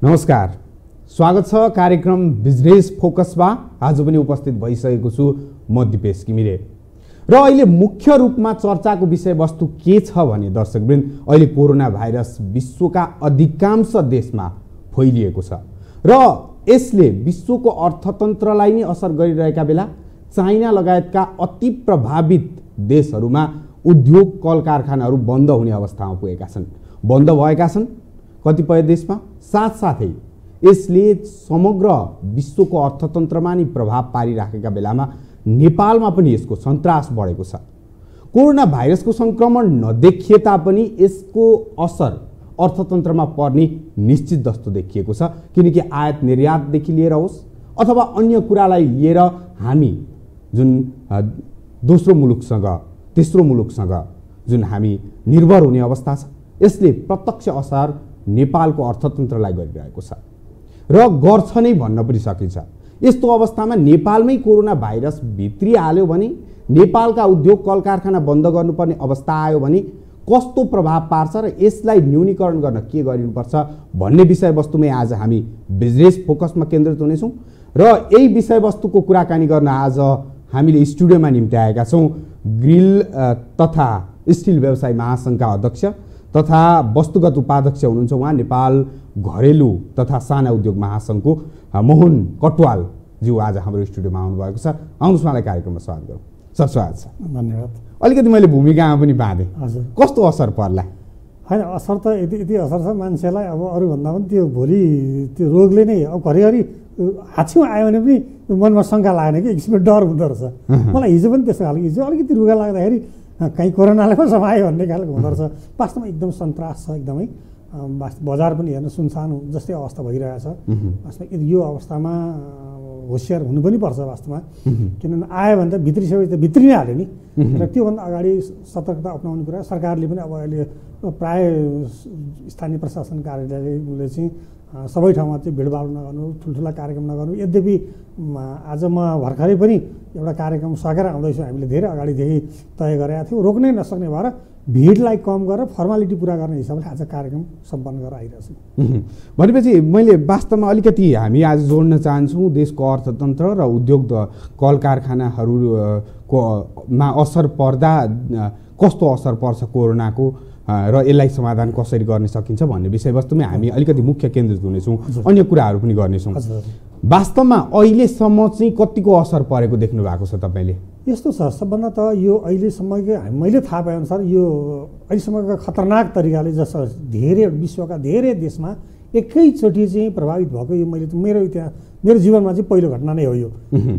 नमस्कार, स्वागत छ कार्यक्रम बिजनेस फोकसमा। आज पनि उपस्थित भइसकेको छु म दिपेश घिमिरे र अहिले मुख्य रूपमा चर्चाको विषयवस्तु के छ भने दर्शकवृन्द, अहिले कोरोना भाइरस विश्वका अधिकांश देशमा फैलिएको छ र यसले विश्वको अर्थतन्त्रलाई नै असर गरिरहेका बेला चाइना लगायतका अति प्रभावित देशहरूमा उद्योग कल कारखानाहरू बन्द हुने अवस्थामा पुगेका छन्, बन्द भएका छन् कतिपय देशमा। साथसाथै यसले समग्र विश्वको अर्थतन्त्रमा नि प्रभाव पारिराखेका बेलामा नेपालमा पनि यसको सन्तास बढेको छ। कोरोना भाइरसको संक्रमण नदेखिए तापनि यसको असर अर्थतन्त्रमा पर्ने निश्चित जस्तो देखिएको छ, किनकि आयात निर्यातदेखि लिएर होस् अथवा अन्य कुरालाई लिएर हामी जुन दोस्रो मुलुकसँग तेस्रो मुलुकसँग जुन हामी निर्भर हुने अवस्था छ, यसले प्रत्यक्ष असर नेपालको अर्थतन्त्रलाई गरिरहेको छ र गर्छ नै भन्न पनि सकिन्छ। यस्तो अवस्थामा नेपालमै कोरोना भाइरस भित्रिहाल्यो भने, नेपालका उद्योग कल कारखाना बन्द गर्नुपर्ने अवस्था आयो भने कस्तो प्रभाव पार्छ र यसलाई न्यूनीकरण गर्न के गरिनुपर्छ भन्ने विषयवस्तुमै आज हामी बिजनेस फोकसमा केन्द्रित हुनेछौँ र यही विषयवस्तुको कुराकानी गर्न आज हामीले स्टुडियोमा निम्ति आएका छौँ ग्रिल तथा स्टिल व्यवसाय महासङ्घका अध्यक्ष तथा वस्तुगत उपाध्यक्ष हुनुहुन्छ उहाँ नेपाल घरेलु तथा साना उद्योग महासङ्घको मोहन कटवालज्यू आज हाम्रो स्टुडियोमा आउनुभएको छ। आउनुहोस् उहाँलाई कार्यक्रममा स्वागत गरौँ। सर स्वागत छ। धन्यवाद। अलिकति मैले भूमिकामा पनि बाँधेँ, कस्तो असर पर्ला? होइन, असर त यति असर छ मान्छेलाई। अब अरूभन्दा पनि त्यो भोलि त्यो रोगले नै अब घरिघरि हाछिउँ आयो भने पनि मनमा शङ्का लागेन कि, एक किसिमको डर हुँदो रहेछ। मलाई हिजो पनि त्यस्तो खालको, हिजो अलिकति रुगा लाग्दाखेरि कहीँ कोरोनाले पो समायो भन्ने खालको हुँदो रहेछ। वास्तवमा एकदम सन्तास छ, एकदमै बजार पनि हेर्न सुनसान जस्तै अवस्था भइरहेछ। वास्तवमा यो अवस्थामा होसियार हुनु पनि पर्छ वास्तवमा, किनभने आयो भने त भित्रिसबै त भित्रि नै हाल्यो नि। र त्योभन्दा अगाडि सतर्कता अपनाउने कुरा सरकारले पनि अब अहिले प्राय स्थानीय प्रशासन कार्यालयले चाहिँ सबै ठाउँमा चाहिँ भिडभाड नगर्नु, ठुल्ठुला कार्यक्रम नगर्नु। यद्यपि आज म भर्खरै पनि एउटा कार्यक्रम सकेर आउँदैछु, हामीले धेरै अगाडिदेखि तय गरेका थियौँ। रोक्नै नसक्ने भएर भिडलाई कम गरेर फर्मालिटी पुरा गर्ने हिसाबले आज कार्यक्रम सम्पन्न गरेर आइरहेछौँ। भनेपछि मैले वास्तवमा अलिकति हामी आज जोड्न चाहन्छौँ देशको अर्थतन्त्र र उद्योग कल कारखानाहरूको मा असर पर्दा कस्तो असर पर्छ कोरोनाको र यसलाई समाधान कसरी गर्न सकिन्छ भन्ने विषयवस्तुमै हामी अलिकति मुख्य केन्द्रित हुनेछौँ, अन्य कुराहरू पनि गर्नेछौँ। वास्तवमा अहिलेसम्म चाहिँ कतिको असर परेको देख्नु भएको छ तपाईँले? यस्तो छ, सबभन्दा त यो अहिलेसम्मको मैले थाहा पाएअनुसार यो अहिलेसम्मको खतरनाक तरिकाले जस्तो धेरै विश्वका धेरै देशमा एकैचोटि चाहिँ प्रभावित भएको यो मेरो जीवनमा चाहिँ पहिलो घटना नै हो यो।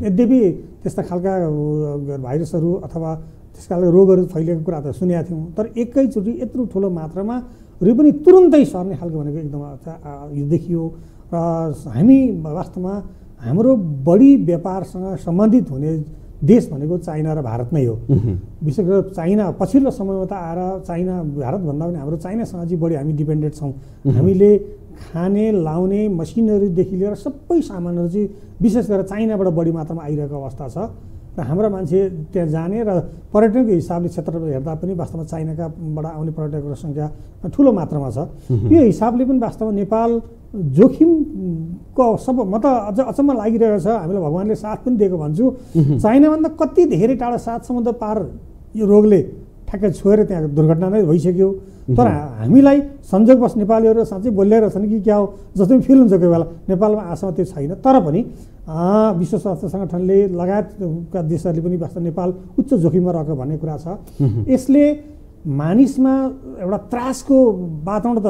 यद्यपि त्यस्ता खालका भाइरसहरू अथवा त्यस खालको रोगहरू फैलिएको कुरा त सुनेका थियौँ, तर एकैचोटि यत्रो ठुलो मात्रामा र पनि तुरुन्तै सर्ने खालको भनेको एकदम यो देखियो। र हामी वास्तवमा हाम्रो बढी व्यापारसँग सम्बन्धित हुने देश भनेको चाइना र भारत नै हो। विशेष गरेर चाइना पछिल्लो समयमा त आएर चाइना भारतभन्दा पनि हाम्रो चाइनासँग चाहिँ बढी हामी डिपेन्डेन्ट छौँ। हामीले खाने लाउने मसिनहरूदेखि लिएर सबै सामानहरू चाहिँ विशेष गरेर चाइनाबाट बढी मात्रामा आइरहेको अवस्था छ र हाम्रा मान्छे त्यहाँ जाने र पर्यटनको हिसाबले क्षेत्रमा हेर्दा पनि वास्तवमा चाइनाकाबाट आउने पर्यटकहरूको सङ्ख्या ठुलो मात्रामा छ। यो हिसाबले पनि वास्तवमा नेपाल जोखिमको म त अझ अचम्म लागिरहेको छ। हामीलाई भगवान्ले साथ पनि दिएको भन्छु, चाइनाभन्दा कति धेरै टाढा 7 समुद्र पार यो रोगले ठ्याक्कै छोएर त्यहाँ दुर्घटना नै भइसक्यो। तर हामीलाई संजोगवश नेपालीहरू साँच्चै बोलिरहेछन् कि क्या हो जस्तो पनि फिल हुन्छ कोही बेला। नेपालमा आशामा त्यो छैन, तर पनि विश्व स्वास्थ्य सङ्गठनले लगायतका देशहरूले पनि वास्तव नेपाल उच्च जोखिममा रहेको भन्ने कुरा छ। यसले मानिसमा एउटा त्रासको वातावरण त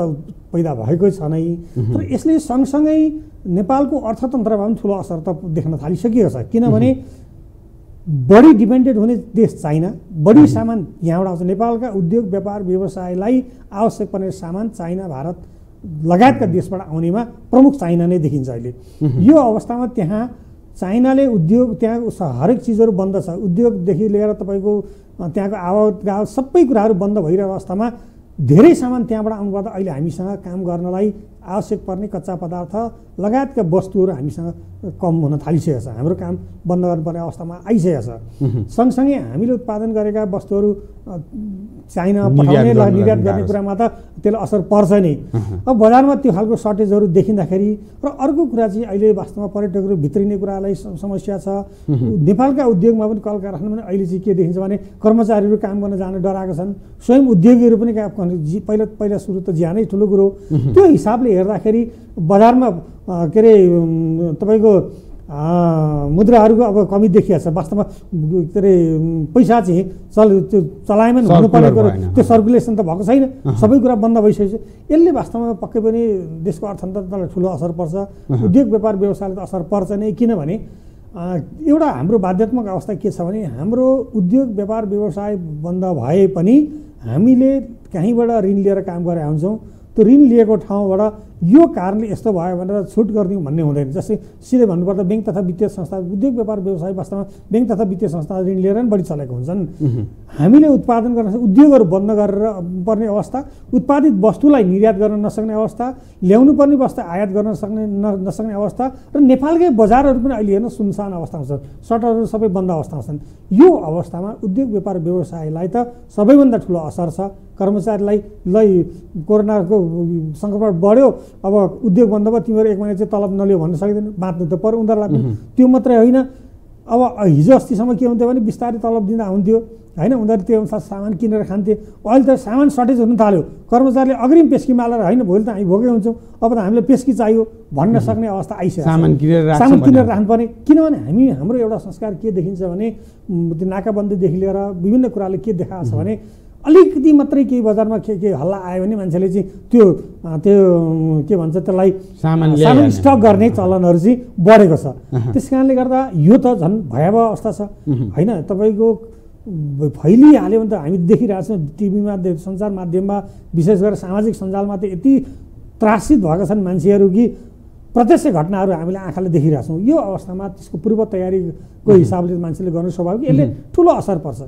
पैदा भएकै छ नै, तर यसले सँगसँगै नेपालको अर्थतन्त्रमा पनि ठुलो असर त देख्न थालिसकिएको छ। किनभने बढी डिपेन्डेन्ट हुने देश चाइना, बढी सामान यहाँबाट आउँछ। नेपालका उद्योग व्यापार व्यवसायलाई आवश्यक पर्ने सामान चाइना भारत लगायतका देशबाट आउनेमा प्रमुख चाइना नै देखिन्छ अहिले। यो अवस्थामा त्यहाँ चाइनाले उद्योग, त्यहाँ हरेक चिजहरू बन्द छ, उद्योगदेखि लिएर तपाईँको त्यहाँको आवत सबै कुराहरू बन्द भइरहेको अवस्थामा धेरै सामान त्यहाँबाट आउनुपर्दा अहिले हामीसँग काम गर्नलाई आवश्यक पर्ने कच्चा पदार्थ लगायतका वस्तुहरू हामीसँग कम हुन थालिसकेको छ। हाम्रो काम बन्द गर्नुपर्ने अवस्थामा आइसकेको छ। सँगसँगै हामीले उत्पादन गरेका वस्तुहरू चाइना पठाउने निर्यात गर्ने कुरामा त त्यसले असर पर्छ नै। अब बजारमा त्यो खालको सर्टेजहरू देखिँदाखेरि र अर्को कुरा चाहिँ अहिले वास्तवमा पर्यटकहरू भित्रिने कुरालाई समस्या छ। नेपालका उद्योगमा पनि कल कारखानामा पनि अहिले चाहिँ के देखिन्छ भने कर्मचारीहरू काम गर्न जान डराएका छन्। स्वयं उद्योगीहरू पनि पहिला सुरु त ज्यानै ठुलो कुरो। त्यो हिसाबले हेर्दाखेरि बजारमा के अरे तपाईँको मुद्राहरूको अब कमी देखिएको छ। वास्तवमा के अरे पैसा चाहिँ त्यो चलायमान हुनुपर्ने कुरो त्यो सर्कुलेसन त भएको छैन। सबै कुरा बन्द भइसकेको छ। यसले वास्तवमा पक्कै पनि देशको अर्थतन्त्रलाई ठुलो असर पर्छ। उद्योग व्यापार व्यवसायलाई त असर पर्छ नै। किनभने एउटा हाम्रो बाध्यात्मक अवस्था के छ भने हाम्रो उद्योग व्यापार व्यवसाय बन्द भए पनि हामीले कहीँबाट ऋण लिएर काम गरेका हुन्छौँ। त्यो ऋण लिएको ठाउँबाट यो कारणले यस्तो भयो भनेर छुट गरिदिउँ भन्ने हुँदैन। जस्तै सिधै भन्नुपर्दा ब्याङ्क तथा वित्तीय संस्था उद्योग व्यापार व्यवसाय वास्तवमा ब्याङ्क तथा वित्तीय संस्था ऋण लिएर पनि बढी चलेको हुन्छन्। हामीले उत्पादन गर्न उद्योगहरू बन्द गरेर पर्ने अवस्था, उत्पादित वस्तुलाई निर्यात गर्न नसक्ने अवस्था, ल्याउनु पर्ने वस्तु आयात गर्न नसक्ने अवस्था र नेपालकै बजारहरू पनि अहिले हेर्न सुनसान अवस्थामा छन्। सटरहरू सबै बन्द अवस्थामा छन्। यो अवस्थामा उद्योग व्यापार व्यवसायलाई त सबैभन्दा ठुलो असर छ। कर्मचारीलाई कोरोनाको सङ्क्रमण बढ्यो, अब उद्योग बन्द भयो, तिमीहरू 1 महिना चाहिँ तलब नलियो भन्न सकिँदैन। बाँच्नु त पर्यो उनीहरूलाई पनि। त्यो मात्रै होइन, अब हिजो अस्तिसम्म के हुन्थ्यो भने बिस्तारै तलब दिँदा हुन्थ्यो होइन, उनीहरू त्यो अनुसार सामान किनेर खान्थे। अहिले त सामान सर्टेज हुन थाल्यो। कर्मचारीले अग्रिम पेस्की मालेर होइन भोलि त हामी भोगै हुन्छौँ, अब त हामीलाई पेस्की चाहियो भन्न सक्ने अवस्था आइसक्यो। सामान किनेर राख्नुपर्ने। किनभने हाम्रो एउटा संस्कार के देखिन्छ भने त्यो नाकाबन्दीदेखि लिएर विभिन्न कुराले के देखाएको छ भने अलिकति मात्रै केही बजारमा के हल्ला आयो भने मान्छेले चाहिँ त्यो के भन्छ त्यसलाई सामान स्टक गर्ने चलनहरू चाहिँ बढेको छ। त्यस कारणले गर्दा यो त झन् भयावह अवस्था छ होइन। तपाईँको फैलिहाल्यो भने त हामी देखिरहेछौँ टिभीमा, सञ्चार माध्यममा, विशेष गरेर सामाजिक सञ्जालमा त यति त्रासित भएका छन् मान्छेहरू कि प्रत्यक्ष घटनाहरू हामीले आँखाले देखिरहेछौँ। यो अवस्थामा त्यसको पूर्व तयारीको हिसाबले मान्छेले गर्नु स्वाभाविक, यसले ठुलो असर पर्छ।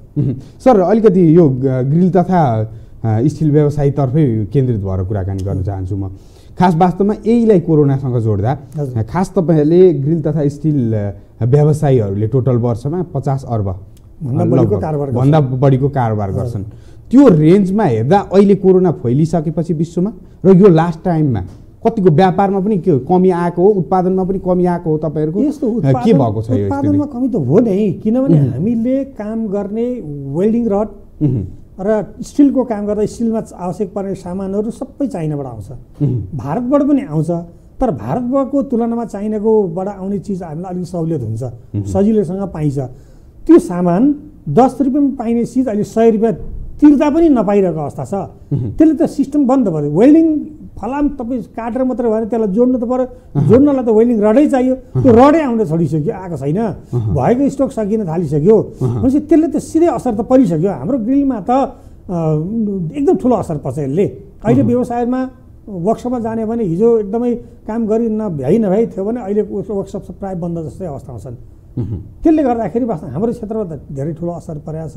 सर, अलिकति यो ग्रिल तथा स्टिल व्यवसायतर्फै केन्द्रित भएर कुराकानी गर्न चाहन्छु म। खास वास्तवमा यहीलाई कोरोनासँग जोड्दा खास तपाईँहरूले ग्रिल तथा स्टिल व्यवसायीहरूले टोटल वर्षमा 50 अर्ब भन्दा बढीको कारोबार गर्छन्। त्यो रेन्जमा हेर्दा अहिले कोरोना फैलिसकेपछि विश्वमा र यो लास्ट टाइममा कतिको व्यापारमा पनि के कमी आएको हो, उत्पादनमा पनि कमी आएको हो तपाईँहरूको? यस्तो के भएको छ? यो उत्पादनमा कमी त हो नै, किनभने हामीले काम गर्ने वेल्डिङ रड र स्टिलको काम गर्दा स्टिलमा आवश्यक पर्ने सामानहरू सबै चाइनाबाट आउँछ। भारतबाट पनि आउँछ, तर भारतको तुलनामा चाइनाकोबाट आउने चिज हामीलाई अलिक सहुलियत हुन्छ, सजिलैसँग पाइन्छ। त्यो सामान 10 रुपियाँमा पाइने चिज अहिले 100 रुपियाँ तिर्दा पनि नपाइरहेको अवस्था छ। त्यसले त सिस्टम बन्द भयो। वेल्डिङ फलाम तपाईँ काटेर मात्रै भएन, त्यसलाई जोड्नु त पर्यो। जोड्नलाई त वेल्डिङ रडै चाहियो। त्यो रडै आउन छोडिसक्यो, आएको छैन, भएको स्टक सकिन थालिसक्यो। भनेपछि त्यसले त सिधै असर त परिसक्यो। हाम्रो ग्रिलमा त एकदम ठुलो असर पर्छ यसले। अहिले व्यवसायमा वर्कसपमा जाने भने हिजो एकदमै काम गरी नभ्याइ थियो भने अहिले वर्कसप प्रायः बन्द जस्तै अवस्थामा छन्। त्यसले गर्दाखेरि वास्तवमा हाम्रो क्षेत्रमा त धेरै ठुलो असर परेको छ।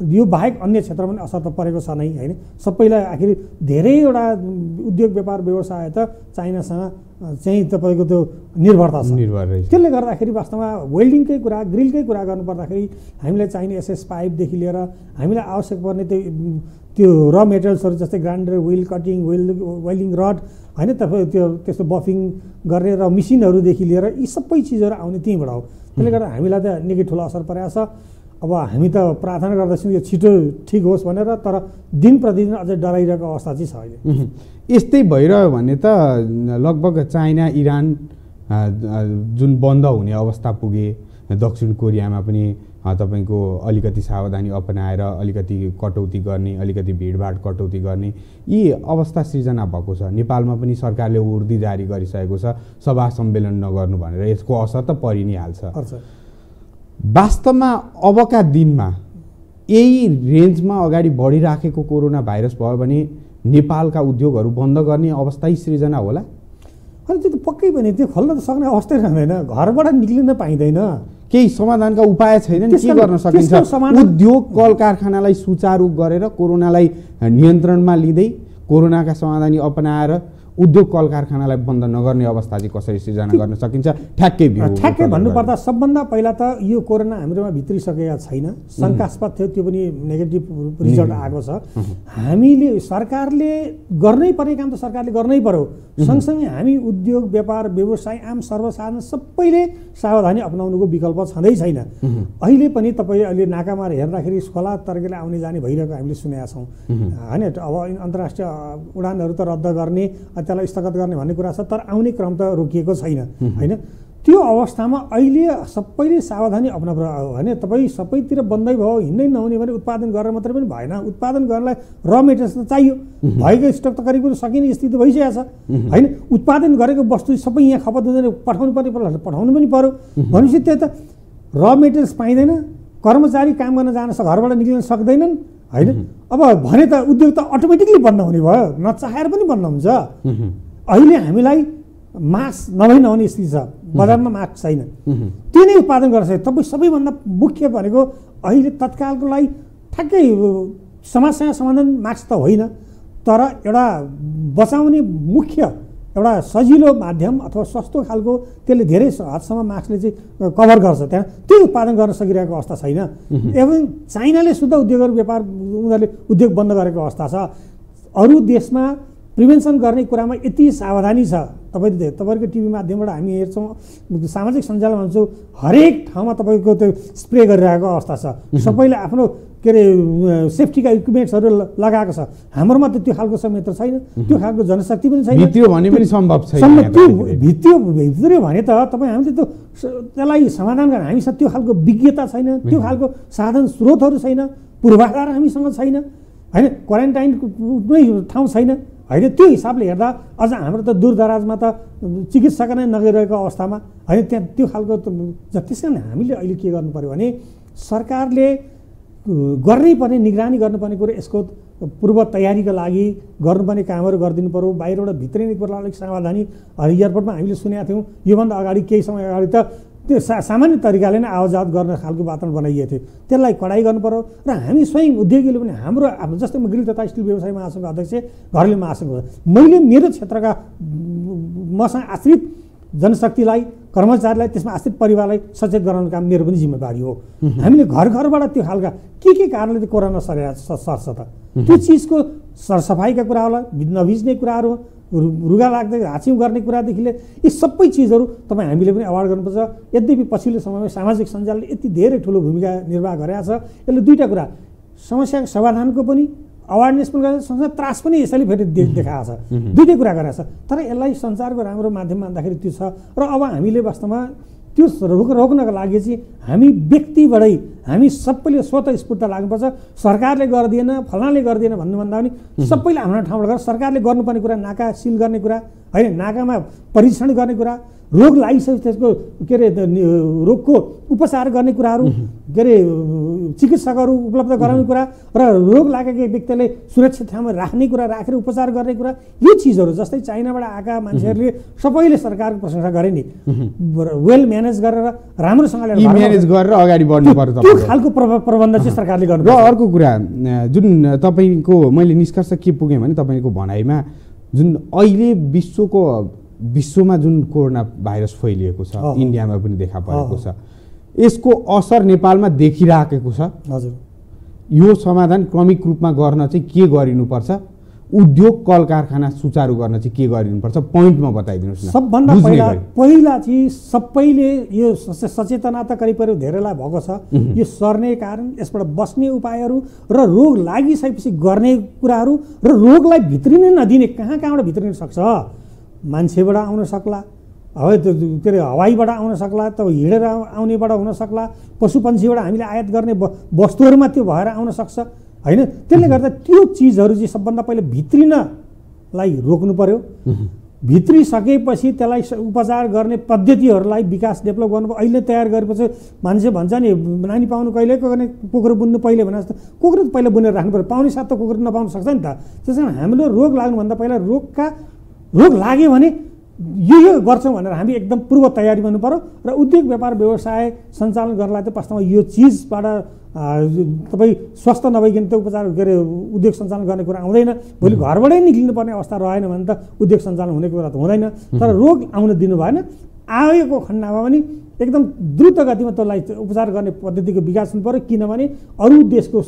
यो बाहेक अन्य क्षेत्रमा पनि असर त परेको छ नै होइन। सबैलाई आखिर धेरैवटा उद्योग व्यापार व्यवसाय त चाइनासँग चाहिँ तपाईँको त्यो निर्भरता छ। त्यसले गर्दाखेरि वास्तवमा वेल्डिङकै कुरा, ग्रिलकै कुरा गर्नुपर्दाखेरि हामीलाई चाहिने एसएस पाइपदेखि लिएर हामीलाई आवश्यक पर्ने त्यो र मेटेरियल्सहरू जस्तै grinder, wheel cutting, welding rod होइन, तपाईँ त्यो त्यस्तो बफिङ गर्ने र मेसिनहरूदेखि लिएर यी सबै चिजहरू आउने त्यहीँबाट हो। त्यसले गर्दा हामीलाई त निकै ठुलो असर परेको छ। अब हामी त प्रार्थना गर्दैछौँ यो छिटो ठिक होस् भनेर, तर दिन प्रतिदिन अझै डराइरहेको अवस्था चाहिँ छ अहिले। यस्तै भइरह्यो भने त लगभग चाइना, इरान जुन बन्द हुने अवस्था पुगे, दक्षिण कोरियामा पनि तपाईँको अलिकति सावधानी अपनाएर अलिकति कटौती गर्ने, अलिकति भिडभाड कटौती गर्ने यी अवस्था सृजना भएको छ। नेपालमा पनि सरकारले उर्दी जारी गरिसकेको छ सभा सम्मेलन नगर्नु भनेर। यसको असर त परि नै हाल्छ। वास्तवमा अबका दिनमा यही रेन्जमा अगाडि बढिराखेको कोरोना भाइरस भयो भने नेपालका उद्योगहरू बन्द गर्ने अवस्था सृजना होला? अनि त्यो त पक्कै पनि त्यो खोल्न त सक्ने अवस्थै रहँदैन, घरबाट निक्लिन पाइँदैन। केही समाधानका उपाय छैनन्? के गर्न सकिन्छ? उद्योग कल कारखानालाई सुचारू गरेर कोरोनालाई नियन्त्रणमा लिँदै कोरोनाका समाधानी अपनाएर उद्योग कल कारखानालाई बन्द नगर्ने अवस्था चाहिँ कसरी सिर्जना गर्न सकिन्छ ठ्याक्कै ठ्याक्कै भन्नुपर्दा सबभन्दा पहिला त यो कोरोना हाम्रोमा भित्रिसकेका छैन, शङ्कास्पद थियो, त्यो पनि नेगेटिभ रिजल्ट आएको छ। हामीले सरकारले गर्नै पर्ने काम त सरकारले गर्नै पर्यो, सँगसँगै हामी उद्योग व्यापार व्यवसाय आम सर्वसाधारण सबैले सावधानी अपनाउनुको विकल्प छँदै छैन। अहिले पनि तपाईँले अहिले नाकामा हेर्दाखेरि खोला तर्केर आउने जाने भइरहेको हामीले सुनेका छौँ होइन। अब अन्तर्राष्ट्रिय उडानहरू त रद्द गर्ने, त्यसलाई स्थगित गर्ने भन्ने कुरा छ, तर आउने क्रम त रोकिएको छैन होइन। त्यो अवस्थामा अहिले सबैले सावधानी अपनाउनु होइन। तपाईँ सबैतिर बन्दै भयो, हिँड्नै नहुने भने उत्पादन गरेर मात्रै पनि भएन, उत्पादन गर्नलाई र मेटेरियल्स त चाहियो, भएको स्टक त करिब सकिने स्थिति भइसकेको छ होइन। उत्पादन गरेको वस्तु सबै यहाँ खपत हुँदैन, पठाउनु पर्ने पठाउनु पनि पर्यो भनेपछि त्यो त र मेटेरियल्स पाइँदैन, कर्मचारी काम गर्न जान घरबाट निक्लिन सक्दैनन् होइन। अब भने त उद्योग त अटोमेटिकली बन्द हुने भयो, नचाहेर पनि बन्द हुन्छ। अहिले हामीलाई मास्क नभई नहुने स्थिति छ, बजारमा मास्क छैन, त्यो नै उत्पादन गर्न सक्छ। तपाईँ सबैभन्दा मुख्य भनेको अहिले तत्कालको लागि ठ्याक्कै समस्या समाधान मास्क त होइन, तर एउटा बचाउने मुख्य एउटा सजिलो माध्यम अथवा सस्तो खालको त्यसले धेरै हदसम्म मास्कले चाहिँ कभर गर्छ, त्यहाँ त्यो उत्पादन गर्न सकिरहेको अवस्था छैन। एवं चाइनाले शुद्ध उद्योगहरू व्यापार उनीहरूले उद्योग बन्द गरेको अवस्था छ। अरू देशमा प्रिभेन्सन गर्ने कुरामा यति सावधानी छ। तपाईँहरूको टिभी माध्यमबाट हामी हेर्छौँ, सामाजिक सञ्जालमा भन्छौँ, हरेक ठाउँमा तपाईँको त्यो स्प्रे गरिरहेको अवस्था छ। सबैले आफ्नो के अरे सेफ्टीका इक्विपमेन्ट्सहरू लगाएको छ। हाम्रोमा त त्यो खालको समेत छैन, त्यो खालको जनशक्ति पनि छैन। भित्रियो भने पनि सम्भव छैन। भित्रियो भने त तपाईँ हामीले त त्यसलाई समाधान गर्न हामीसँग त्यो खालको विज्ञता छैन, त्यो खालको साधन स्रोतहरू छैन, पूर्वाधार हामीसँग छैन होइन। क्वारेन्टाइन कुनै ठाउँ छैन होइन। त्यो हिसाबले हेर्दा अझ हाम्रो त दूरदराजमा त चिकित्सक नै नगइरहेको अवस्थामा होइन, त्यहाँ त्यो खालको त्यस कारण हामीले अहिले के गर्नु पर्यो भने सरकारले गर्नै पर्ने निगरानी गर्नुपर्ने कुरो यसको पूर्व तयारीका लागि गर्नुपर्ने कामहरू गरिदिनु पर्यो। बाहिरबाट भित्रिने कुरा अलिक सावधानी एयरपोर्टमा हामीले सुनेका थियौँ, योभन्दा अगाडि केही समय अगाडि त त्यो सामान्य तरिकाले नै आवाजात गर्न खालको वातावरण बनाइएको थियो, त्यसलाई कडाइ गर्नु पर्यो। र हामी स्वयं उद्योगीले पनि हाम्रो जस्तै म ग्रिल तथा स्टिल व्यवसाय महासङ्घको अध्यक्ष, घरले महासङ्घ, मैले मेरो क्षेत्रका मसँग आश्रित जनशक्तिलाई, कर्मचारीलाई, त्यसमा आश्रित परिवारलाई सचेत गराउनु काम मेरो पनि जिम्मेवारी हो। हामीले घर घरबाट त्यो खालका के कारणले त्यो कोरोना सर्छ त, त्यो चिजको सरसफाइका कुरा होला, नभिज्ने कुराहरू, रुगा लाग्दै हाछिउँ गर्ने कुरादेखि लिएर यी सबै चिजहरू तपाईँ हामीले पनि अवार्ड गर्नुपर्छ। यद्यपि पछिल्लो समयमा सामाजिक सञ्जालले यति धेरै ठुलो भूमिका निर्वाह गरेको छ, यसले दुईवटा कुरा, समस्याको समाधानको पनि अवेरनेस पनि गरेर सँगसँगै त्रास पनि यसैले फेरि देखाएको छ, दुईटै कुरा गरेको छ। तर यसलाई सञ्चारको राम्रो माध्यम मान्दाखेरि त्यो छ। र अब हामीले वास्तवमा त्यो रोक्नको लागि चाहिँ हामी व्यक्तिबाटै हामी सबैले स्वतः स्फूर्त लाग्नुपर्छ। सरकारले गरिदिएन, फलानाले गरिदिएन भन्नुभन्दा पनि सबैले आफ्नो ठाउँबाट गरेर सरकारले गर्नुपर्ने कुरा, नाका सिल गर्ने कुरा होइन, नाकामा परीक्षण गर्ने कुरा, रोग लागिसकेपछि त्यसको के अरे रोगको उपचार गर्ने कुराहरू, के अरे चिकित्सकहरू उपलब्ध गराउने कुरा र रोग लागेको व्यक्तिले सुरक्षित ठाउँमा राख्ने कुरा, राखेर उपचार गर्ने कुरा, यो चिजहरू जस्तै चाइनाबाट आएका मान्छेहरूले सबैले सरकारको प्रशंसा गरे नि, वेल म्यानेज गरेर राम्रोसँगले म्यानेज गरेर अगाडि बढ्नु पर्छ। त्यो खालको प्रबन्ध चाहिँ सरकारले गर्नु। र अर्को कुरा जुन तपाईँको मैले निष्कर्ष के पुगेँ भने तपाईँको भनाइमा जुन अहिले विश्वमा जुन कोरोना भाइरस फैलिएको छ, इन्डियामा पनि देखा परेको छ, यसको असर नेपालमा देखिराखेको छ। हजुर, यो समाधान क्रमिक रूपमा गर्न चाहिँ के गरिनुपर्छ, उद्योग कल कारखाना सुचारू गर्न चाहिँ के गरिनुपर्छ, पोइन्टमा बताइदिनुहोस् न। सबभन्दा पहिला चाहिँ सबैले यो सचेतना त करिब धेरैलाई भएको छ, यो सर्ने कारण, यसबाट बस्ने उपायहरू र रोग लागिसकेपछि गर्ने कुराहरू र रोगलाई भित्रिनै नदिने, कहाँबाट भित्रिन सक्छ, मान्छेबाट आउन सक्ला, के अरे हवाईबाट आउन सक्ला, त हिँडेर आउनेबाट हुन सक्ला, पशुपन्छीबाट हामीले आयात गर्ने वस्तुहरूमा त्यो भएर आउन सक्छ होइन। त्यसले गर्दा त्यो चिजहरू चाहिँ सबभन्दा पहिला भित्रिनलाई रोक्नु पर्यो। भित्रिसकेपछि त्यसलाई उपचार गर्ने पद्धतिहरूलाई विकास डेभलप गर्नु। अहिले तयार गरेपछि मान्छे भन्छ नि नानी पाउनु कहिले गर्ने, कुकुर बुन्नु पहिले भने जस्तो कुकुर त पहिला बुनेर राख्नु पर्यो, पाउने साथ त कुकुर नपाउनु सक्छ नि त। त्यस कारण हामीले रोग लाग्नुभन्दा पहिला रोग लाग्यो भने यो गर्छौँ भनेर हामी एकदम पूर्व तयारी गर्नु पर्यो। र उद्योग व्यापार व्यवसाय सञ्चालन गर्नलाई त वास्तवमा यो चिजबाट तपाईँ स्वस्थ नभइकन त्यो उपचार के अरे उद्योग सञ्चालन गर्ने कुरा आउँदैन। भोलि घरबाटै निक्लिनुपर्ने अवस्था रहेन भने त उद्योग सञ्चालन हुने कुरा त हुँदैन। तर रोग आउन दिनु भएन। आएको खण्डमा पनि एकदम द्रुत गतिमा त्यसलाई उपचार गर्ने पद्धतिको विकास हुनु पर्यो। किनभने अरू देशको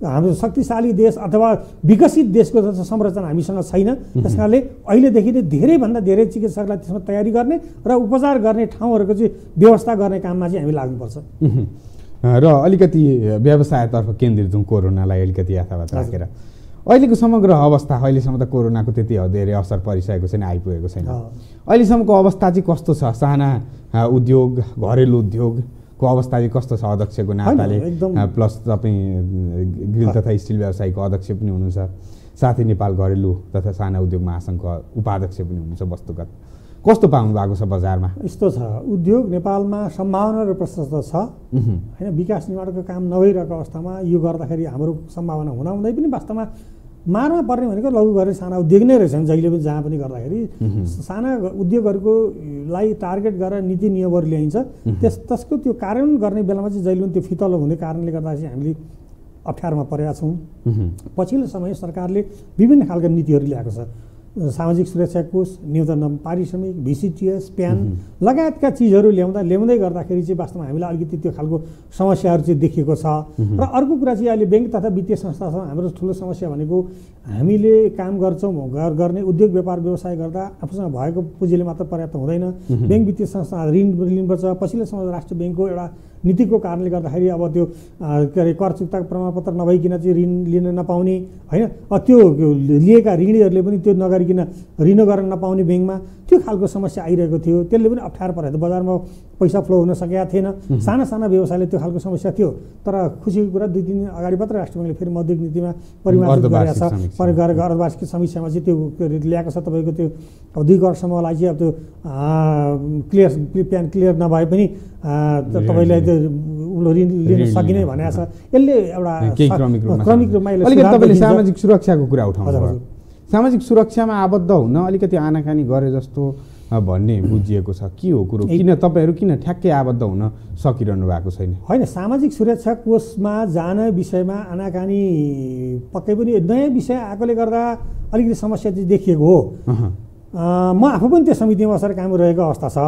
हाम्रो शक्तिशाली देश अथवा विकसित देशको संरचना हामीसँग छैन। त्यस कारणले अहिलेदेखि नै धेरैभन्दा धेरै चिकित्सकलाई त्यसमा तयारी गर्ने र उपचार गर्ने ठाउँहरूको चाहिँ व्यवस्था गर्ने काममा चाहिँ हामी लाग्नुपर्छ। र अलिकति व्यवसायतर्फ केन्द्रित हौँ, कोरोनालाई अलिकति यथावत राखेर। अहिलेको समग्र अवस्था, अहिलेसम्म त कोरोनाको त्यति धेरै असर परिसकेको छैन, आइपुगेको छैन। अहिलेसम्मको अवस्था चाहिँ कस्तो छ? साना उद्योग, घरेलु उद्योगको अवस्था चाहिँ कस्तो छ? अध्यक्षको नाताले प्लस तपाईँ ग्रिल तथा स्टिल व्यवसायको अध्यक्ष पनि हुनुहुन्छ, साथै नेपाल घरेलु तथा साना उद्योग महासङ्घको उपाध्यक्ष पनि हुनुहुन्छ। वस्तुगत कस्तो पाउनु भएको छ बजारमा? यस्तो छ, उद्योग नेपालमा सम्भावना र प्रशस्त छ होइन। विकास निर्माणको काम नभइरहेको अवस्थामा यो गर्दाखेरि हाम्रो सम्भावना हुँदै पनि वास्तवमा मारमा पर्ने भनेको लघु घरेलु साना उद्योग नै रहेछन्। जहिले पनि जहाँ पनि गर्दाखेरि साना उद्योगहरूको लाई टार्गेट गरेर नीति नियमहरू ल्याइन्छ। त्यसको त्यो कार्यान्वयन गर्ने बेलामा चाहिँ जहिले पनि त्यो फितलो हुने कारणले गर्दा चाहिँ हामीले अप्ठ्यारोमा परेका छौँ। पछिल्लो समय सरकारले विभिन्न खालका नीतिहरू ल्याएको छ। सामाजिक सुरक्षा कोष, न्यूनतम पारिश्रमिक, VCTS, प्यान लगायतका चिजहरू ल्याउँदै गर्दाखेरि चाहिँ वास्तवमा हामीलाई अलिकति त्यो खालको समस्याहरू चाहिँ देखिएको छ। र अर्को कुरा चाहिँ अहिले ब्याङ्क तथा वित्तीय संस्थासँग हाम्रो ठुलो समस्या भनेको हामीले काम गर्छौँ गर्ने उद्योग व्यापार व्यवसाय गर्दा आफूसँग भएको पुँजीले मात्र पर्याप्त हुँदैन। ब्याङ्क वित्तीय संस्था ऋण लिनुपर्छ। पछिल्लो समय राष्ट्रिय ब्याङ्कको एउटा नीतिको कारणले गर्दाखेरि अब त्यो के अरे कर चुक्ता प्रमाणपत्र नभइकन चाहिँ ऋण लिन नपाउने होइन। त्यो लिएका ऋणीहरूले पनि त्यो नगरिकन ऋण गर्न नपाउने ब्याङ्कमा त्यो खालको समस्या आइरहेको थियो। त्यसले पनि अप्ठ्यारो परेको थियो। बजारमा पैसा फ्लो हुन सकेका थिएन। साना साना व्यवसायले त्यो खालको समस्या थियो। तर खुसीको कुरा 2-3 दिन अगाडि मात्र राष्ट्रिय ब्याङ्कले फेरि मौद्रिक नीतिमा परिमार्जित गरेको छ। अर्धवार्षिक समीक्षामा चाहिँ त्यो ल्याएको छ। तपाईँको त्यो 2 वर्षसम्मलाई चाहिँ अब त्यो प्यान क्लियर नभए पनि तपाईँलाई त्यो ऋण लिन सकिने भनेको छ। यसले एउटा क्रमिक रूपमा तपाईँले सामाजिक सुरक्षाको कुरा उठाउनु। सामाजिक सुरक्षामा आबद्ध हुन अलिकति आनाकानी गरे जस्तो भन्ने बुझिएको छ। के हो कुरो? किन तपाईँहरू किन ठ्याक्कै आबद्ध हुन सकिरहनु भएको छैन? होइन, सामाजिक सुरक्षा कोषमा जाने विषयमा आनाकानी पक्कै पनि नयाँ विषय आएकोले गर्दा अलिकति समस्या चाहिँ देखिएको हो। म आफू पनि त्यो समितिमा बसेर काम रहेको अवस्था छ।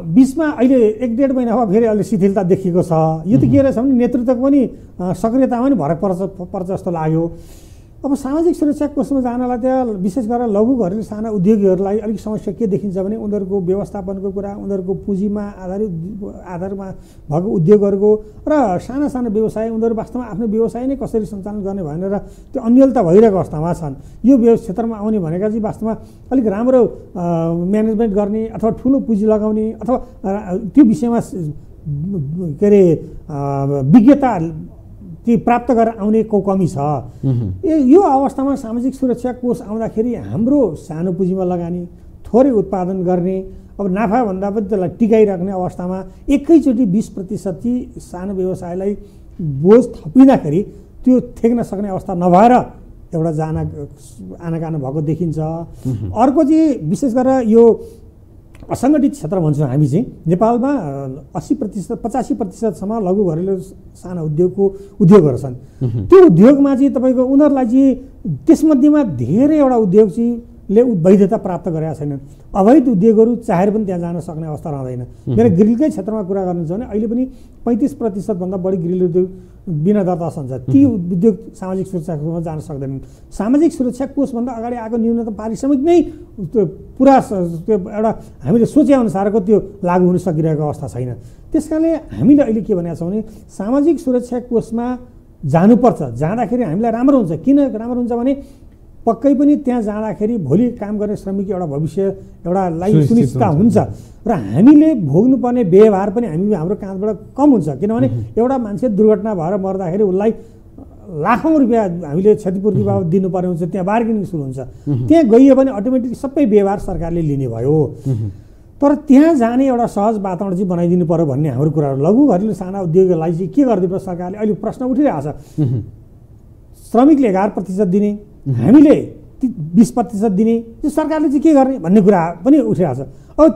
बिचमा अहिले 1-1.5 महिना भयो फेरि अहिले शिथिलता देखिएको छ। यो त के रहेछ भने नेतृत्वको पनि सक्रियतामा पनि भर पर्छ जस्तो लाग्यो। अब सामाजिक सुरक्षा कोषमा जानलाई त्यहाँ विशेष गरेर लघु घरेलु साना उद्योगीहरूलाई अलिक समस्या के देखिन्छ भने उनीहरूको व्यवस्थापनको कुरा, उनीहरूको पुँजीमा आधारमा भएको उद्योगहरूको र साना साना व्यवसाय, उनीहरू वास्तवमा आफ्नो व्यवसाय नै कसरी सञ्चालन गर्ने भनेर त्यो अन्यलता भइरहेको अवस्थामा छन्। यो क्षेत्रमा आउने भनेका चाहिँ वास्तवमा अलिक राम्रो म्यानेजमेन्ट गर्ने अथवा ठुलो पुँजी लगाउने अथवा त्यो विषयमा के अरे विज्ञता ती प्राप्त गरेर आउने कमी छ। यो अवस्थामा सामाजिक सुरक्षा कोष आउँदाखेरि हाम्रो सानो पुँजीमा लगानी, थोरै उत्पादन गर्ने, अब नाफाभन्दा पनि त्यसलाई टिकाइराख्ने अवस्थामा एकैचोटि 20% चाहिँ सानो व्यवसायलाई बोझ थपिँदाखेरि त्यो थेक्न सक्ने अवस्था नभएर एउटा आनाकाना भएको देखिन्छ। अर्को चाहिँ विशेष गरेर यो असङ्गठित क्षेत्र भन्छौँ हामी चाहिँ नेपालमा 80% 85%सम्म लघु घरेलु साना उद्योगहरू छन्। त्यो उद्योगमा चाहिँ तपाईँको उनीहरूलाई चाहिँ त्यसमध्येमा धेरैवटा उद्योग चाहिँ ले वैधता प्राप्त गरेका छैनन्। अवैध उद्योगहरू चाहेर पनि त्यहाँ जान सक्ने अवस्था रहँदैन। मेरो ग्रिलकै क्षेत्रमा कुरा गर्नुहुन्छ भने अहिले पनि 35% भन्दा बढी ग्रिल उद्योग बिना दर्ता छन्। ती उद्योग सामाजिक सुरक्षा कोषमा जान सक्दैनन्। सामाजिक सुरक्षा कोषभन्दा अगाडि आएको न्यूनतम पारिश्रमिक नै त्यो पुरा त्यो एउटा हामीले सोचे अनुसारको त्यो लागू हुन सकिरहेको अवस्था छैन। त्यसकारणले हामीले अहिले के भनेका छौँ भने सामाजिक सुरक्षा कोषमा जानुपर्छ। जाँदाखेरि हामीलाई राम्रो हुन्छ। किन राम्रो हुन्छ भने पक्कै पनि त्यहाँ जाँदाखेरि भोलि काम गर्ने श्रमिक एउटा भविष्य एउटालाई सुनिश्चित हुन्छ र हामीले भोग्नुपर्ने व्यवहार पनि हाम्रो काँधबाट कम हुन्छ। किनभने एउटा मान्छे दुर्घटना भएर मर्दाखेरि उसलाई लाखौँ रुपियाँ हामीले क्षतिपूर्ति बाबत दिनुपर्ने हुन्छ। त्यहाँ बार्गेनिङ सुरु हुन्छ। त्यहाँ गइयो भने अटोमेटिक सबै व्यवहार सरकारले लिने भयो। तर त्यहाँ जाने एउटा सहज वातावरण चाहिँ बनाइदिनु पर्यो भन्ने हाम्रो कुराहरू। लघु घरेलु साना उद्योगलाई चाहिँ के गरिदिनु पर्छ सरकारले? अहिले प्रश्न उठिरहेको छ। श्रमिकले 11% दिने, हामीले 20% दिने, त्यो सरकारले चाहिँ के गर्ने भन्ने कुरा पनि उठिरहेको छ। अब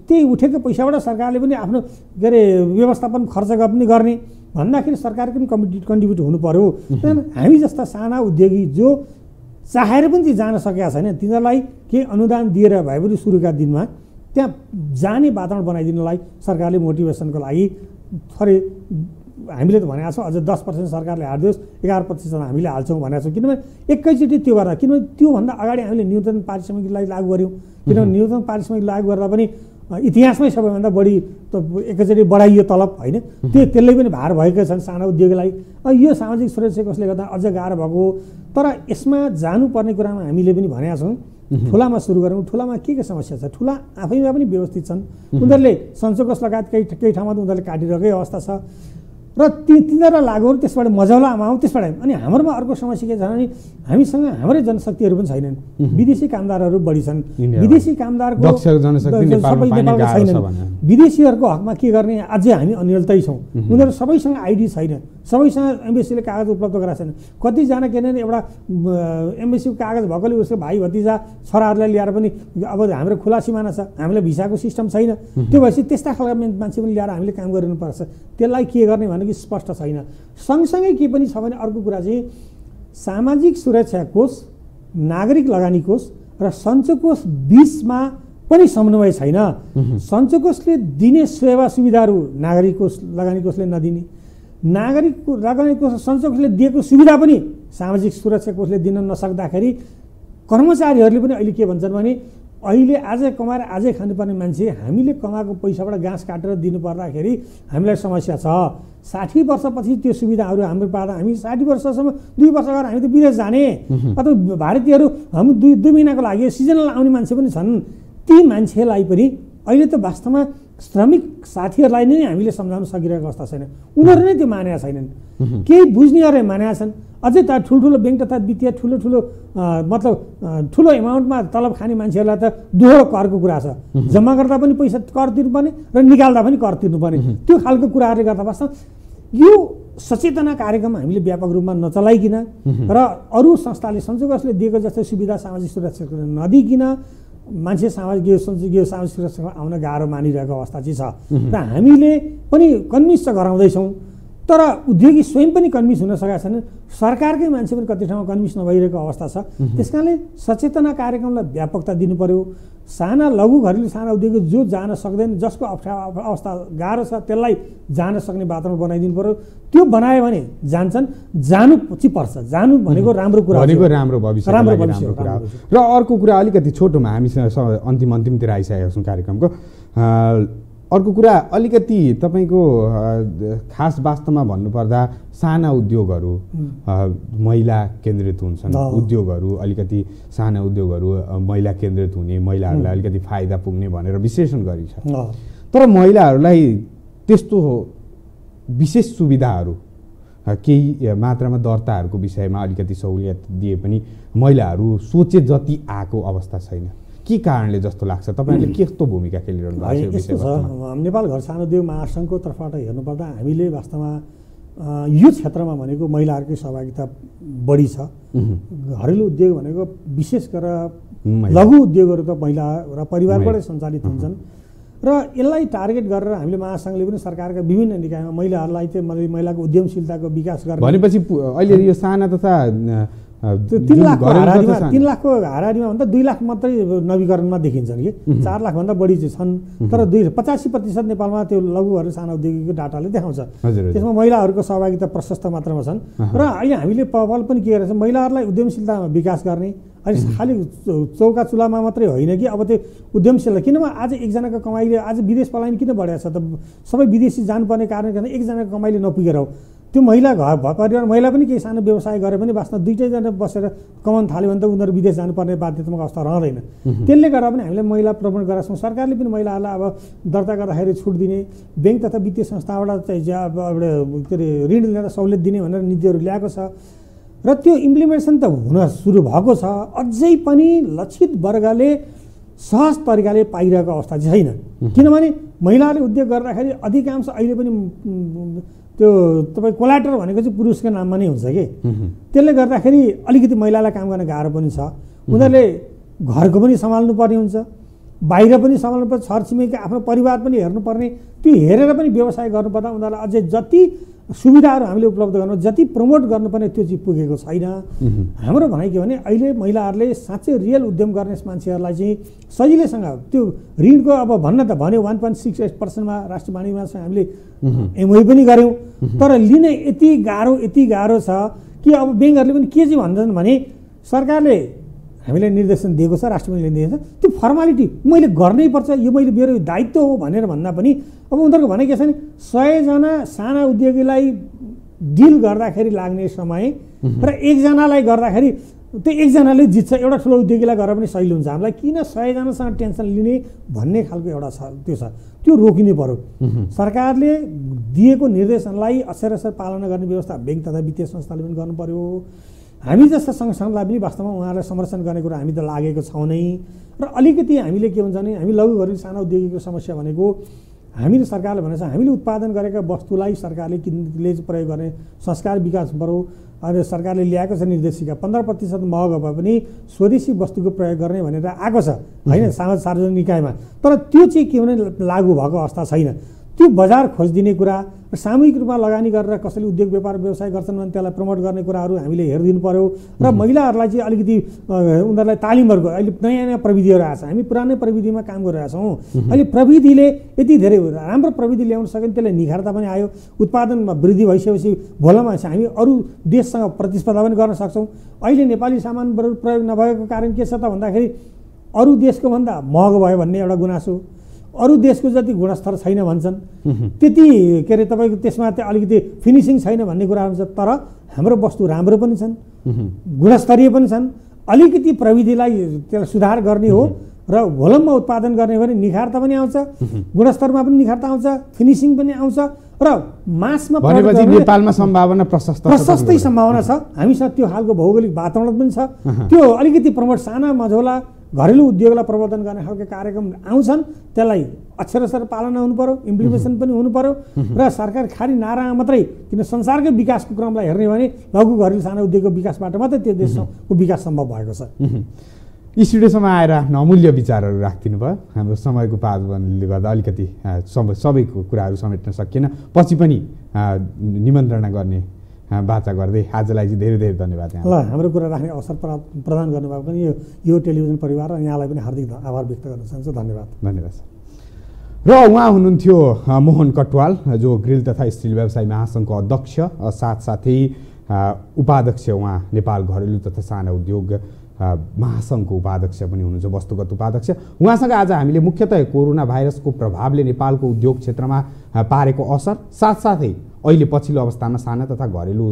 त्यही उठेको पैसाबाट सरकारले पनि आफ्नो के अरे व्यवस्थापन खर्च पनि गर्ने भन्दाखेरि सरकारको पनि कन्ट्रिब्युट हुनु पर्यो। हामी जस्ता साना उद्योगी जो चाहेर पनि ती जान सकेका छैन तिनीहरूलाई केही अनुदान दिएर भए पनि सुरुका दिनमा त्यहाँ जाने वातावरण बनाइदिनलाई सरकारले मोटिभेसनको लागि थोरै हामीले त भनेका छौँ अझ 10% सरकारले हालिदियोस् 11% हामीले हाल्छौँ भनेका छौँ। किनभने एकैचोटि त्यो गर्दा किनभने त्योभन्दा अगाडि हामीले न्यूनतम पारिश्रमिकलाई लागू गऱ्यौँ। किनभने न्यूनतम पारिश्रमिक लागू गर्दा पनि इतिहासमै सबैभन्दा बढी एकैचोटि बढाइयो तलब होइन, त्यसले पनि भार भएकै छन् साना उद्योगलाई। यो सामाजिक सुरक्षा कोषले गर्दा अझ गाह्रो भएको हो। तर यसमा जानुपर्ने कुरामा हामीले पनि भनेका छौँ ठुलामा सुरु गरौँ। ठुलामा के समस्या छ? ठुला आफैमा पनि व्यवस्थित छन्, उनीहरूले सञ्चयकोष लगायत केही ठाउँमा त उनीहरूले काटिरहेकै अवस्था छ र तिनीहरूलाई लागु त्यसबाट मजाउला आमाऊ त्यसबाट। अनि हाम्रोमा अर्को समस्या के छ भने हामीसँग हाम्रै जनशक्तिहरू पनि छैनन्, विदेशी कामदारहरू बढी छन्। विदेशी कामदारको विदेशीहरूको हकमा के गर्ने अझै हामी अन्यलतै छौँ। उनीहरू सबैसँग आइडी छैन, सबैसँग एम्बेसीले कागज उपलब्ध गराएको छैन। कतिजना के अरे एउटा एम्बेसीको कागज भएकोले उसको भाइ भतिजा छोराहरूलाई ल्याएर पनि अब हाम्रो खुला सिमाना छ, हामीलाई भिसाको सिस्टम छैन। त्यो भएपछि त्यस्ता खालका मान्छे पनि ल्याएर हामीले काम गरिनुपर्छ। त्यसलाई के गर्ने भने स्पष्ट छैन। सँगसँगै के पनि छ भने अर्को कुरा चाहिँ सामाजिक सुरक्षा कोष, नागरिक लगानी कोष र सञ्चयकोष बीचमा पनि समन्वय छैन। सञ्चयकोषले दिने सेवा सुविधाहरू नागरिक कोष लगानी कोषले नदिने, नागरिक लगानी कोष सञ्चयकोषले दिएको सुविधा पनि सामाजिक सुरक्षा कोषले दिन नसक्दाखेरि कर्मचारीहरूले पनि अहिले के भन्छन् भने अहिले आजै कमाएर आजै खानुपर्ने मान्छे हामीले कमाएको पैसाबाट घाँस काटेर दिनु पर्दाखेरि हामीलाई समस्या छ। 60 वर्षपछि त्यो सुविधाहरू हाम्रो पाउँदा हामी 60 वर्षसम्म 2 वर्ष अगाडि हामी त विदेश जाने अथवा भारतीयहरू हामी दुई महिनाको लागि सिजनल आउने मान्छे पनि छन्। ती मान्छेलाई पनि अहिले त वास्तवमा श्रमिक साथीहरूलाई नै हामीले सम्झाउन सकिरहेको अवस्था छैन। उनीहरू नै त्यो मानेका छैनन्, केही बुझ्नेहरू मानेका छन्। अझै त ठुल्ठुलो ब्याङ्क तथा वित्तीय ठुलो मतलब ठुलो एमाउन्टमा तलब खाने मान्छेहरूलाई त दोहोरो करको कुरा छ। जम्मा गर्दा पनि पैसा कर तिर्नुपर्ने र निकाल्दा पनि कर तिर्नुपर्ने, त्यो खालको कुराहरूले गर्दा वास्तव यो सचेतना कार्यक्रम हामीले व्यापक रूपमा नचलाइकन र अरू संस्थाले सञ्चयकोषले दिएको जस्तै सुविधा सामाजिक सुरक्षा नदिइकन मान्छे सामाजिक सुरक्षामा आउन गाह्रो मानिरहेको अवस्था चाहिँ छ। र हामीले पनि कन्भिन्स त गराउँदैछौँ तर उद्योगी स्वयं पनि कन्भिन्स हुन सकेका छैनन्, सरकारकै मान्छे पनि कति ठाउँमा कन्भिन्स नभइरहेको अवस्था छ। त्यस कारणले सचेतना कार्यक्रमलाई व्यापकता दिनु पर्यो। साना लघु घरेलु साना उद्योगी जो जान सक्दैन, जसको अवस्था गाह्रो छ त्यसलाई जान सक्ने वातावरण बनाइदिनु पर्यो। त्यो बनायो भने जान्छन्, जानु पछि पर्छ। जानु भनेको राम्रो कुरा भनेको राम्रो भविष्य कुरा हो। र अर्को कुरा अलिकति छोटोमा हामीसँग अन्तिमतिर आइसकेका छौँ कार्यक्रमको। अर्को कुरा अलिकति तपाईँको खास वास्तवमा भन्नुपर्दा साना उद्योगहरू महिला केन्द्रित हुन्छन्, उद्योगहरू अलिकति साना उद्योगहरू महिला केन्द्रित हुने, महिलाहरूलाई अलिकति फाइदा पुग्ने भनेर विश्लेषण गरिन्छ। तर महिलाहरूलाई त्यस्तो विशेष सुविधाहरू केही मात्रामा दर्ताहरूको विषयमा अलिकति सहुलियत दिए पनि महिलाहरू सोचे जति आएको अवस्था छैन। के कारणले जस्तो लाग्छ? तपाईँले कस्तो भूमिका खेलिरहनु भएको छ? यस्तो छ, नेपाल घर सानो उद्योग महासङ्घको तर्फबाट हेर्नुपर्दा हामीले वास्तवमा यो क्षेत्रमा भनेको महिलाहरूकै सहभागिता बढी छ। घरेलु उद्योग भनेको विशेष गरेर लघु उद्योगहरू त महिला र परिवारबाटै सञ्चालित हुन्छन् र यसलाई टार्गेट गरेर हामीले महासङ्घले पनि सरकारका विभिन्न निकायमा महिलाहरूलाई चाहिँ महिलाको उद्यमशीलताको विकास गर्ने भनेपछि अहिले यो साना तथा 3 लाखको हाराहारीमा भन्दा 2 लाख मात्रै नवीकरणमा देखिन्छन् कि 4 लाखभन्दा बढी चाहिँ छन्। तर 85% नेपालमा त्यो लघुहरू साना उद्योगीको डाटाले देखाउँछ। त्यसमा महिलाहरूको सहभागिता प्रशस्त मात्रामा छन् र अहिले हामीले पहल पनि के गरेको छ, महिलाहरूलाई उद्यमशीलतामा विकास गर्ने। अहिले खालि चौका चुलामा मात्रै होइन कि अब त्यो उद्यमशीलता, किनभने आज एकजनाको कमाइले आज विदेश पलायन किन बढेको छ त? सबै विदेशी जानुपर्ने कारणले गर्दा एकजनाको कमाइले नपुगेर हो। त्यो महिला घर परिवार महिला पनि केही सानो व्यवसाय गरे पनि वास्तवमा दुईटैजना बसेर कमाउन थाल्यो भने त उनीहरू विदेश जानुपर्ने बाध्यतात्मक अवस्था रहँदैन। त्यसले गर्दा पनि हामीले महिला प्रमोट गरेका छौँ। सरकारले पनि महिलाहरूलाई अब दर्ता गर्दाखेरि छुट दिने, ब्याङ्क तथा वित्तीय संस्थाबाट चाहिँ के अरे ऋण लिएर सहुलियत दिने भनेर नीतिहरू ल्याएको छ र त्यो इम्प्लिमेन्टेसन त हुन सुरु भएको छ। अझै पनि लक्षित वर्गले सहज तरिकाले पाइरहेको अवस्था चाहिँ छैन। किनभने महिलाले उद्योग गर्दाखेरि अधिकांश अहिले पनि त्यो तपाईँ कोलाटर भनेको चाहिँ पुरुषको नाममा नै हुन्छ कि, त्यसले गर्दाखेरि अलिकति महिलालाई काम गर्न गाह्रो पनि छ। उनीहरूले घरको पनि सम्हाल्नु पर्ने हुन्छ, बाहिर पनि सम्हाल्नु पर्छ, छरछिमेकी आफ्नो परिवार पनि हेर्नुपर्ने। त्यो हेरेर पनि व्यवसाय गर्नुपर्दा उनीहरूलाई अझै जति सुविधाहरू हामीले उपलब्ध गर्नु जति प्रमोट गर्नुपर्ने त्यो चाहिँ पुगेको छैन। हाम्रो भनाइ के भने अहिले महिलाहरूले साँच्चै रियल उद्यम गर्ने मान्छेहरूलाई चाहिँ सजिलैसँग त्यो ऋणको अब भन्न त भन्यो 1.68%मा राष्ट्रिय वाणिज्य बैंक हामीले एमओयू पनि गऱ्यौँ, तर लिन यति गाह्रो छ कि अब ब्याङ्कहरूले पनि के चाहिँ भन्छन् भने सरकारले हामीलाई निर्देशन दिएको छ, राष्ट्रिय बैङ्कले दिएको छ, त्यो फर्मालिटी मैले गर्नै पर्छ, यो मैले मेरो दायित्व हो भनेर भन्दा पनि अब उनीहरूको भनाइ के छ भने 100 जना साना उद्योगीलाई डिल गर्दाखेरि लाग्ने समय र एकजनालाई गर्दाखेरि त्यो एकजनाले जित्छ, एउटा ठुलो उद्योगीलाई गरेर पनि सजिलो हुन्छ। हामीलाई किन 100 जनासँग टेन्सन लिने भन्ने खालको एउटा छ, त्यो रोकिनु पर्यो। सरकारले दिएको निर्देशनलाई अक्षरशः पालना गर्ने व्यवस्था ब्याङ्क तथा वित्तीय संस्थाले पनि गर्नु पर्यो। हामी जस्ता सङ्घ-संस्थालाई पनि वास्तवमा उहाँलाई समर्थन गर्ने कुरा हामी त लागेको छौँ नै। र अलिकति हामीले के हुन्छ भने हामी लघु घरेलु साना उद्योगीको समस्या भनेको हामीले सरकारले भनेको छ हामीले उत्पादन गरेका वस्तुलाई सरकारले प्रयोग गर्ने संस्कार विकास बरौ अनि सरकारले ल्याएको छ निर्देशिका 15% महँगो भए पनि स्वदेशी वस्तुको प्रयोग गर्ने भनेर आएको छ होइन सार्वजनिक निकायमा, तर त्यो चाहिँ के भने लागू भएको अवस्था छैन। त्यो बजार खोजिदिने कुरा र सामूहिक रूपमा लगानी गरेर कसैले उद्योग व्यापार व्यवसाय गर्छन् भने त्यसलाई प्रमोट गर्ने कुराहरू हामीले हेरिदिनु पर्यो। र महिलाहरूलाई चाहिँ अलिकति उनीहरूलाई तालिमहरूको अहिले नयाँ नयाँ प्रविधिहरू आएको छ, हामी पुरानै प्रविधिमा काम गरिरहेका छौँ। अहिले प्रविधिले यति धेरै राम्रो प्रविधि ल्याउन सक्यो भने त्यसले निखारता पनि आयो, उत्पादनमा वृद्धि भइसकेपछि भोलमा हामी अरू देशसँग प्रतिस्पर्धा पनि गर्न सक्छौँ। अहिले नेपाली सामान प्रयोग नभएको कारण के छ त भन्दाखेरि अरू देशको भन्दा महँगो भयो भन्ने एउटा गुनासो, अरू देशको जति गुणस्तर छैन भन्छन्, त्यति के अरे तपाईँको त्यसमा चाहिँ अलिकति फिनिसिङ छैन भन्ने कुरा हुन्छ। तर हाम्रो वस्तु राम्रो पनि छन्, गुणस्तरीय पनि छन्, अलिकति प्रविधिलाई त्यसलाई सुधार गर्ने हो र भोलममा उत्पादन गर्ने भने निखारता पनि आउँछ, गुणस्तरमा पनि निखारता आउँछ, फिनिसिङ पनि आउँछ र मासमा भनेपछि नेपालमा सम्भावना प्रशस्तै सम्भावना छ। हामीसँग त्यो खालको भौगोलिक वातावरण पनि छ। त्यो अलिकति प्रमोट साना मझौला घरेलु उद्योगलाई प्रवर्धन गर्ने खालको कार्यक्रम आउँछन्, त्यसलाई अक्षरशः पालना हुनु पर्यो, इम्प्लिमेन्टेसन पनि हुनु पर्यो। र सरकार खालि नारा मात्रै किन संसारकै विकासको क्रमलाई हेर्ने भने लघु घरेलु सानो उद्योगको विकासबाट मात्रै त्यो देशको विकास सम्भव भएको छ। स्टुडियोसम्म आएर अमूल्य विचारहरू राखिदिनु भयो। हाम्रो समयको पाबन्दीले गर्दा अलिकति सबैको कुराहरू समेट्न सकिएन, पछि पनि निमन्त्रणा गर्ने बाचा गर्दै आजलाई चाहिँ धेरै धेरै धन्यवाद। ल हाम्रो कुरा राख्ने अवसर प्रदान गर्नुभएको पनि यो टेलिभिजन परिवार र यहाँलाई पनि हार्दिक आभार व्यक्त गर्न चाहन्छु। धन्यवाद। धन्यवाद सर। र उहाँ हुनुहुन्थ्यो मोहन कटवाल, जो ग्रिल तथा स्टिल व्यवसाय महासङ्घको अध्यक्ष, साथसाथै उपाध्यक्ष उहाँ नेपाल घरेलु तथा साना उद्योग महासङ्घको उपाध्यक्ष पनि हुनुहुन्छ, वस्तुगत उपाध्यक्ष। उहाँसँग आज हामीले मुख्यतः कोरोना भाइरसको प्रभावले नेपालको उद्योग क्षेत्रमा पारेको असर, साथसाथै अहिले पछिल्लो अवस्थामा साना तथा घरेलु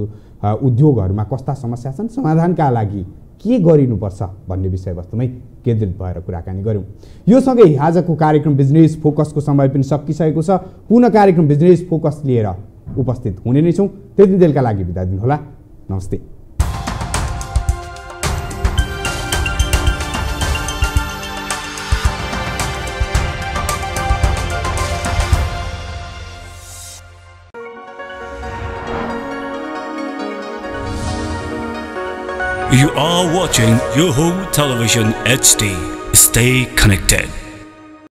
उद्योगहरूमा कस्ता समस्या छन्, समाधानका लागि के गरिनुपर्छ भन्ने विषयवस्तुमै केन्द्रित भएर कुराकानी गऱ्यौँ। यो सँगै आजको कार्यक्रम बिजनेस फोकसको समय पनि सकिसकेको छ। पुनः कार्यक्रम बिजनेस फोकस लिएर उपस्थित हुने नै छौँ। त्यति बेलका लागि बिदा दिनुहोला। नमस्ते। You are watching Yoho Television HD. Stay connected.